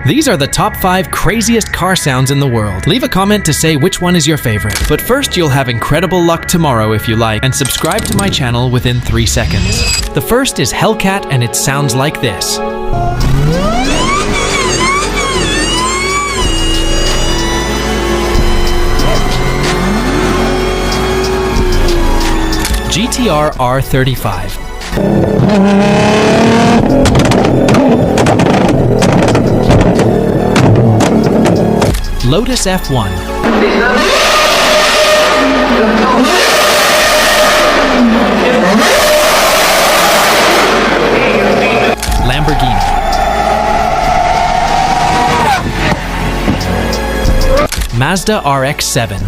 These are the top 5 craziest car sounds in the world. Leave a comment to say which one is your favorite. But first, you'll have incredible luck tomorrow if you like, and subscribe to my channel within 3 seconds. The first is Hellcat, and it sounds like this. GTR R35. Lotus F1. Lamborghini. Mazda RX-7.